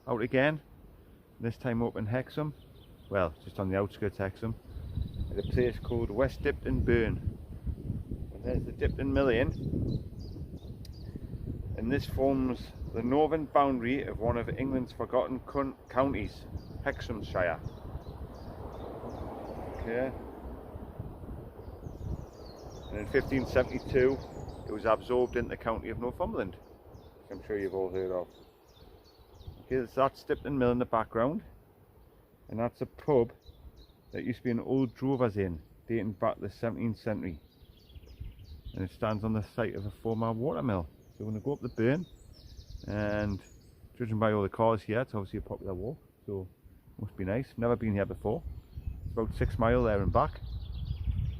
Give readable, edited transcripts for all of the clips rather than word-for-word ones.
Out again, this time up in Hexham, well, just on the outskirts of Hexham, at a place called West Dipton Burn. And there's the Dipton Mill Inn, and this forms the northern boundary of one of England's forgotten counties, Hexhamshire. Okay. And in 1572 it was absorbed into the county of Northumberland, which I'm sure you've all heard of. Okay, so that's Dipton Mill in the background, and that's a pub that used to be an old drover's inn dating back to the 17th century, and it stands on the site of a former watermill. So we're going to go up the burn, and judging by all the cars here, it's obviously a popular walk, so must be nice. Never been here before. It's about 6 miles there and back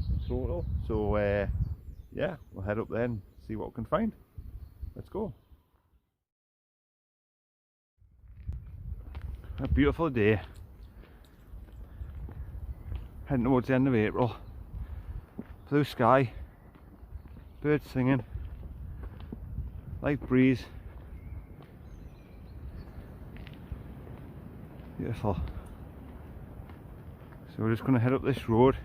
in total, so yeah, we'll head up there and see what we can find. Let's go. A beautiful day, heading towards the end of April. Blue sky, birds singing, light breeze, beautiful. So we're just going to head up this road,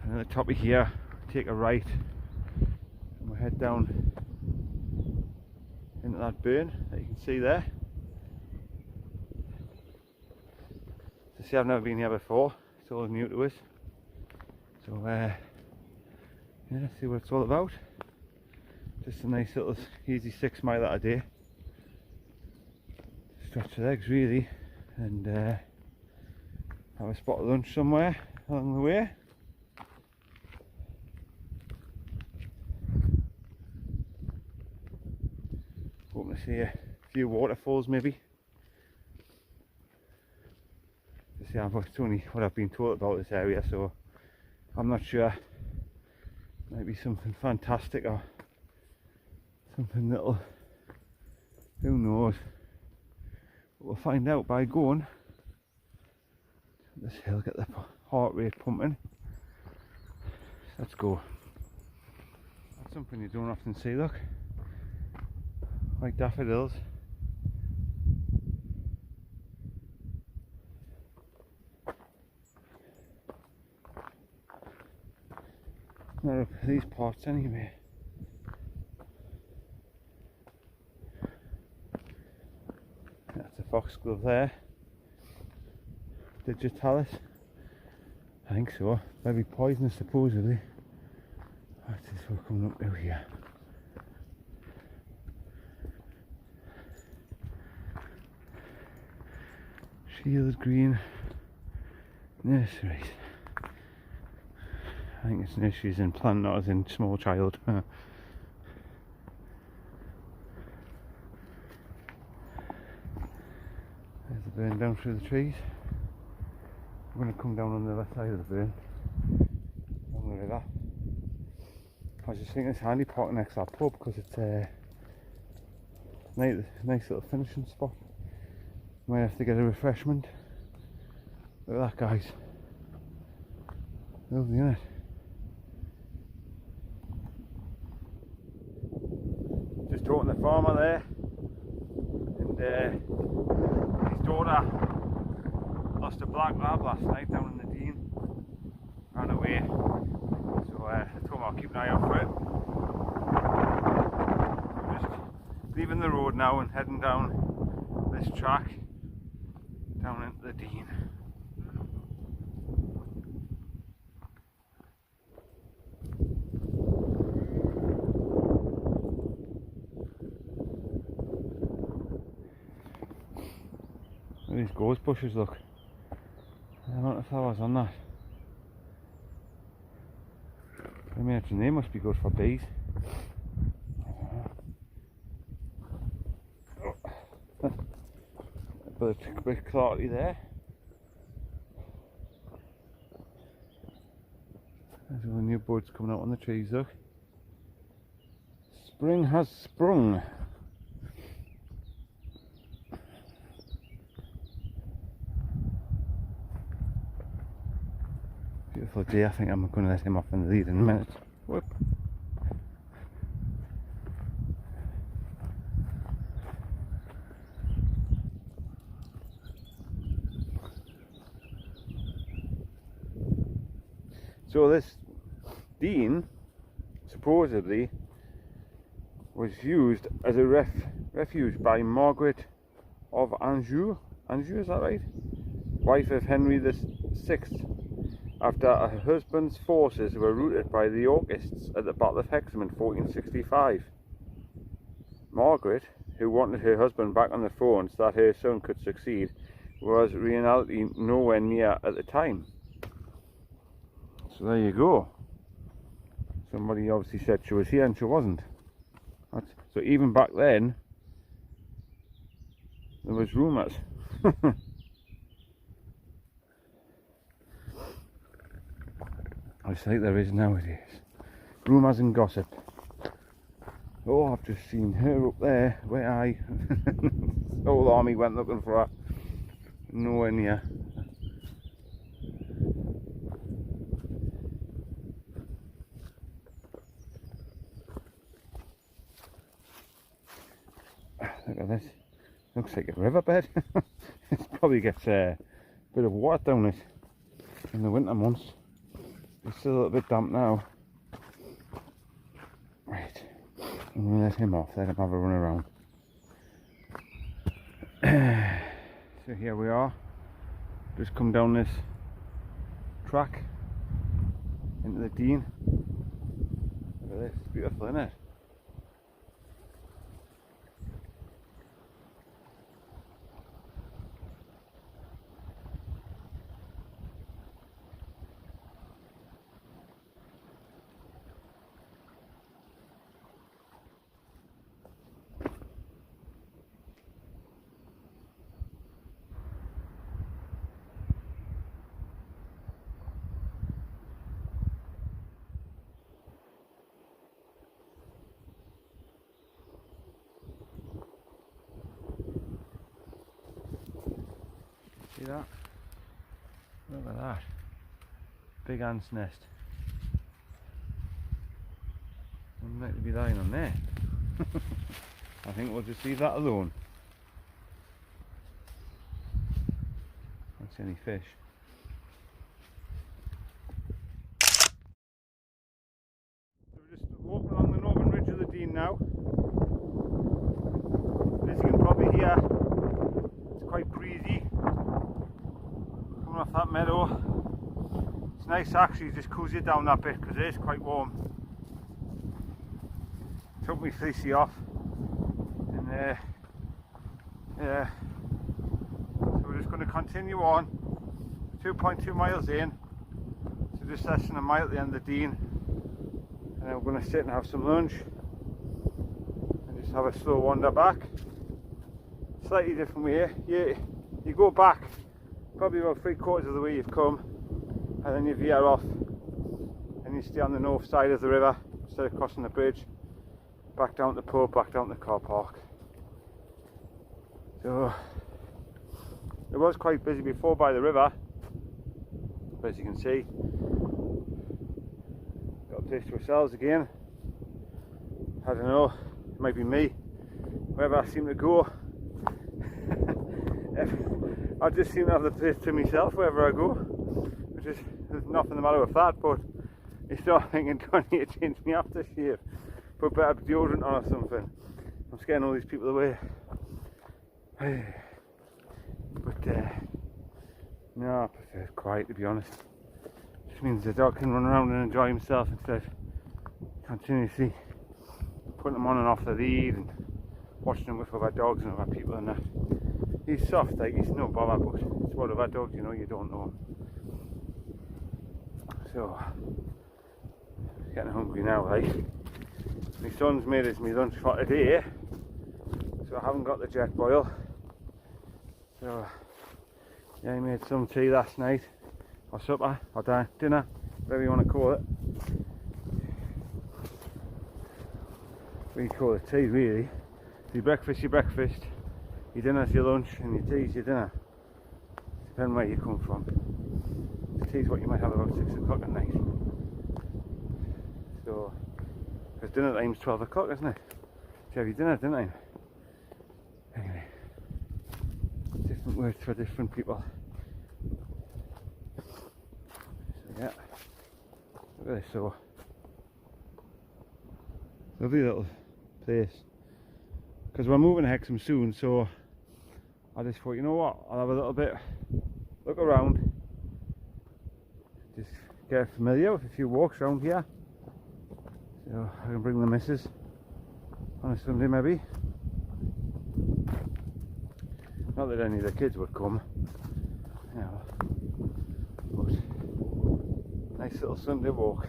and at the top of here take a right, and we'll head down into that burn that you can see there. See, I've never been here before, it's all new to us, so yeah, see what it's all about. Just a nice little easy 6 mile a day, stretch the legs really, and have a spot of lunch somewhere along the way. Hoping to see a few waterfalls maybe. Yeah, it's only what I've been told about this area, so I'm not sure. Might be something fantastic or something little, who knows. But we'll find out by going this hill, get the heart rate pumping. Let's go. That's something you don't often see, look. White daffodils. Not up these parts anyway. That's a foxglove there. Digitalis. I think so. Very poisonous supposedly. What's this we're coming up to here? Shield green nurseries. I think it's nurseries in plant, not as in small child. There's the burn down through the trees. We're going to come down on the other side of the burn, along the river. I was just thinking it's handy parking next to that pub because it's a nice little finishing spot. Might have to get a refreshment. Look at that, guys. Lovely, isn't it? Just talking to the farmer there, and his daughter lost a black lab last night down in the dene, ran away, so I told him I'll keep an eye out for it. Just leaving the road now and heading down this track down into the dene. These ghost bushes, look. I don't know if flowers on that. I imagine they must be good for bees. but it's a bit cloudy there. There's all the new buds coming out on the trees, look. Spring has sprung. Beautiful day. I think I'm going to let him off in the lead in a minute. Whoop. So this dene supposedly was used as a refuge by Margaret of Anjou. Anjou, is that right? Wife of Henry VI, after her husband's forces were routed by the Yorkists at the Battle of Hexham in 1465. Margaret, who wanted her husband back on the throne so that her son could succeed, was in reality nowhere near at the time. So there you go. Somebody obviously said she was here and she wasn't. So even back then, there was rumours. I think there is nowadays. Rumours and gossip. Oh, I've just seen her up there where the whole army went looking for her. Nowhere near. Look at this. Looks like a riverbed. It probably gets a bit of water down it in the winter months. It's still a little bit damp now. Right. I'm going to let him off. Let him have a run around. So here we are. Just come down this track into the dene. Look at this. It's beautiful, isn't it? See that? Look at that. Big ant's nest. Wouldn't like to be lying on there. I think we'll just leave that alone. Don't see any fish. So we're just walking along the northern ridge of the dene now. As you can probably hear, it's quite breezy. Coming off that meadow. It's nice actually, just cools you down that bit because it is quite warm. Took my fleecy off and yeah, so we're just going to continue on 2.2 miles in, so just less than a mile at the end of the dene, and then we're going to sit and have some lunch and just have a slow wander back. Slightly different way. You go back probably about 3/4 of the way you've come, and then you veer off and you stay on the north side of the river instead of crossing the bridge back down to the pub, back down to the car park. So it was quite busy before by the river, but as you can see, got a place to ourselves again. I don't know, it might be me, wherever I seem to go. I just seem to have the place to myself wherever I go, which is, there's nothing the matter with that, but I start thinking, do I need to change my aftershave, put better deodorant on or something. I'm scaring all these people away. But no, I prefer it quiet, to be honest. It just means the dog can run around and enjoy himself instead of continuously putting him on and off the lead and watching him with other dogs and other people and that. He's soft, like he's no bother, but it's what other dogs, you know, you don't know him. So, getting hungry now, like. My son's made us my lunch for today, so I haven't got the jet boil. So So yeah, I made some tea last night, or supper, or dinner, whatever you want to call it. We call it tea really. Your breakfast, your dinner's your lunch, and your tea's your dinner. Depending where you come from. The tea's what you might have about 6 o'clock at night. So, because dinner time's 12 o'clock, isn't it? So you have your dinner, dinner time. Anyway, different words for different people. So yeah, look at this, so lovely little place. Because we're moving to Hexham soon, so I just thought, you know what, I'll have a little bit look around, just get familiar with a few walks around here. So I can bring the missus on a Sunday maybe. Not that any of the kids would come, you know, but nice little Sunday walk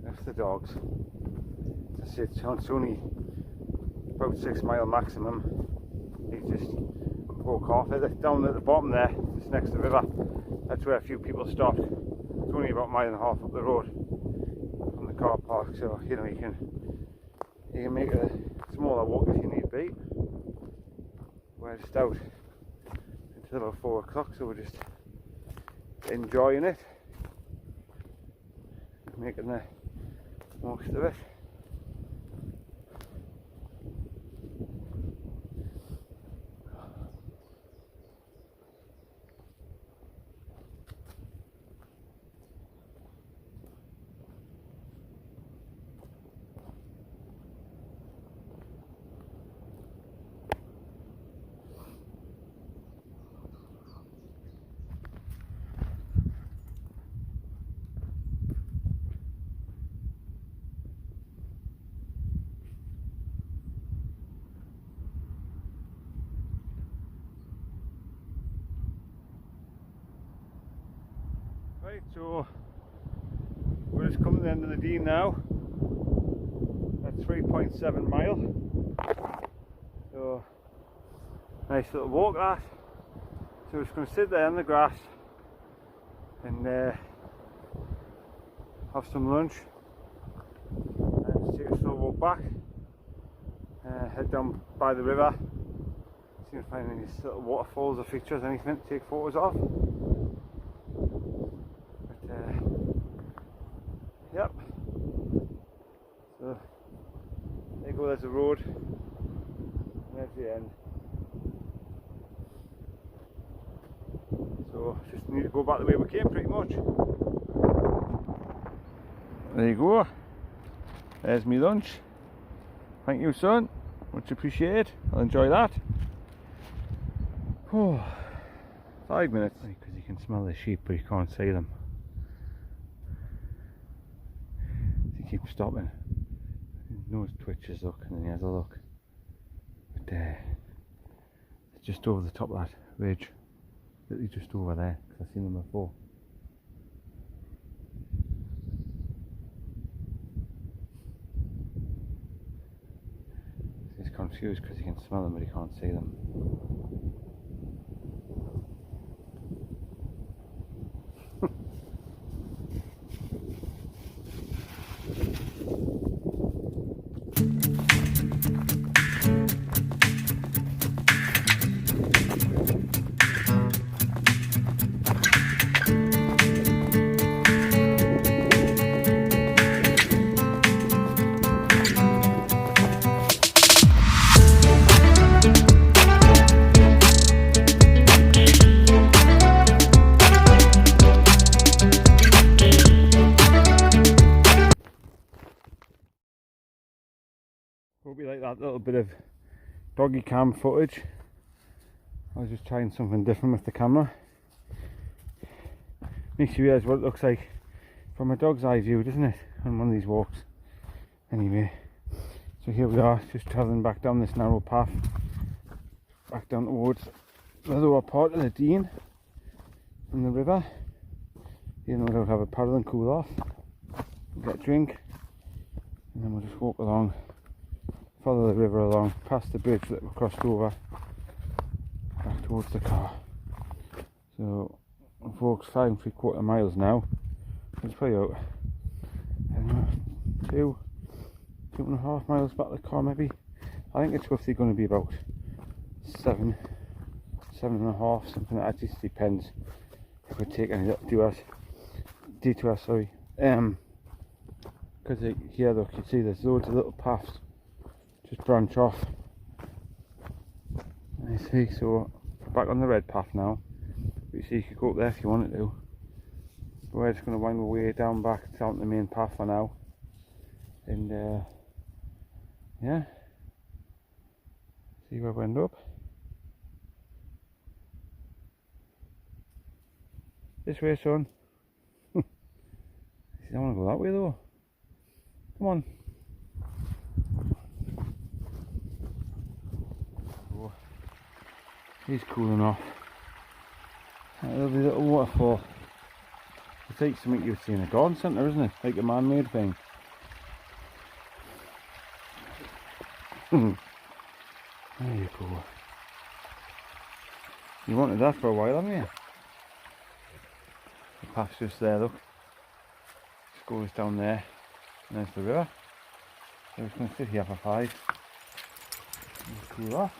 with the dogs. That's it, it's only about 6 mile maximum. You just walk off it down at the bottom there, just next to the river. That's where a few people stopped. It's only about a mile and a half up the road from the car park, so you know you can make a smaller walk if you need be. We're just out until about 4 o'clock, so we're just enjoying it, making the most of it. Right, so we're just coming to the end of the dene now. At 3.7 mile. So nice little walk that. So we're just going to sit there in the grass and have some lunch and just take a slow walk back. Head down by the river. See if I can find any little waterfalls or features, anything to take photos of. Yep, so there you go, there's the road, and there's the end. So just need to go back the way we came pretty much. There you go, there's me lunch. Thank you son, much appreciated, I'll enjoy that. Oh, 5 minutes, because you can smell the sheep but you can't see them. Keep stopping. His nose twitches, look, and then he has a look. But it's just over the top of that ridge, literally just over there, because I've seen them before. He's confused because he can smell them but he can't see them. Hope you like that little bit of doggy cam footage. I was just trying something different with the camera. Makes you realise what it looks like from a dog's eye view, doesn't it, on one of these walks. Anyway, so here we are, just travelling back down this narrow path, back down towards the lower part of the dene from the river. Even though we'll have a paddle and cool off, get a drink, and then we'll just walk along, follow the river along, past the bridge that we crossed over back towards the car. So I've walked 5 3/4 miles now. It's probably out, I don't know, 2.5 miles back to the car maybe. I think it's roughly going to be about 7.5, something like that. Just depends if we take any little detours, sorry. Because here, look, you see there's loads of little paths just branch off. I see, so back on the red path now. But you see, you could go up there if you wanted to. But we're just going to wind our way down back down to the main path for now. And yeah, see where we end up. This way, son. I don't want to go that way though. Come on. Oh, he's cooling off. That lovely little waterfall. It's like something you'd see in a garden centre, isn't it? Like a man-made thing. There you go. You wanted that for a while, haven't you? The path's just there, look. Just goes down there. And there's the river. So we're just going to sit here for 5. And cool off.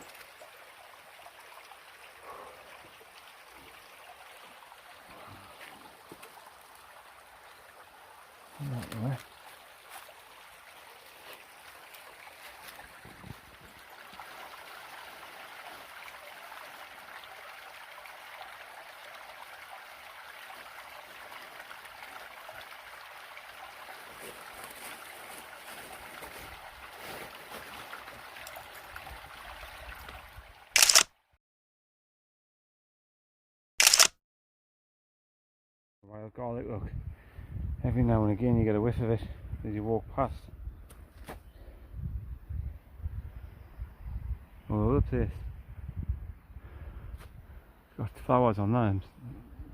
That way. Wild garlic, look. Every now and again you get a whiff of it as you walk past. All over the place. It's got flowers on that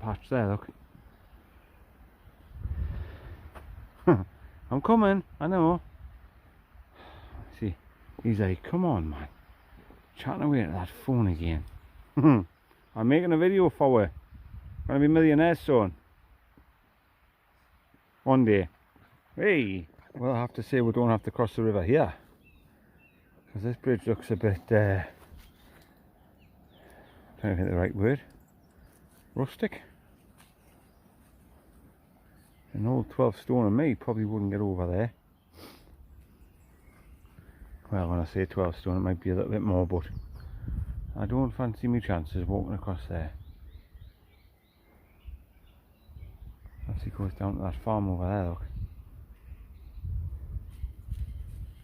patch there, look. I'm coming, I know. See, he's like, come on man. Chatting away to that phone again. I'm making a video for you. Gonna be millionaires soon. One day. Hey! Well, I have to say we don't have to cross the river here. Because this bridge looks a bit, trying to think of the right word. Rustic. An old 12 stone and me probably wouldn't get over there. Well, when I say 12 stone it might be a little bit more, but I don't fancy me chances walking across there. Actually goes down to that farm over there, look.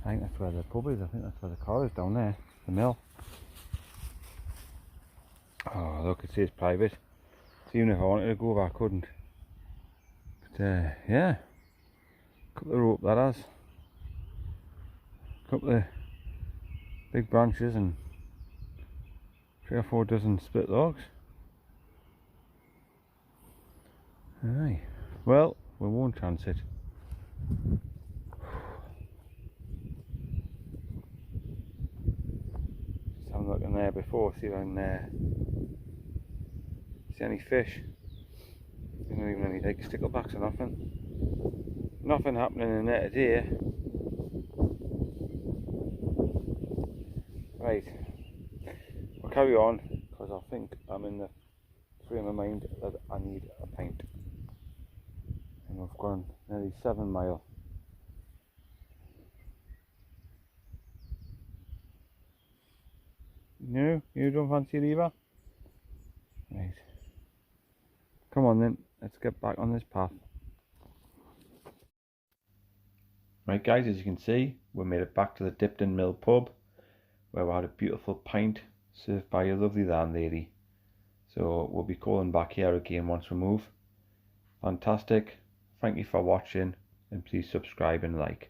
I think that's where the pub is. I think that's where the car is down there, the mill. Oh look, it says private. So even if I wanted to go over I couldn't. But yeah, couple of rope ladders, couple of big branches and 3 or 4 dozen split logs. Aye. Well, we won't chance it. Just have a look in there before, see if I can see any fish. There's not even any like sticklebacks or nothing. Nothing happening in there today. Right, we'll carry on because I think I'm in the frame of mind that I need a pint. And we've gone nearly 7 miles. No, you don't fancy it either? Right. Come on then, let's get back on this path. Right guys, as you can see, we made it back to the Dipton Mill pub where we had a beautiful pint served by a lovely landlady. So we'll be calling back here again once we move. Fantastic. Thank you for watching and please subscribe and like.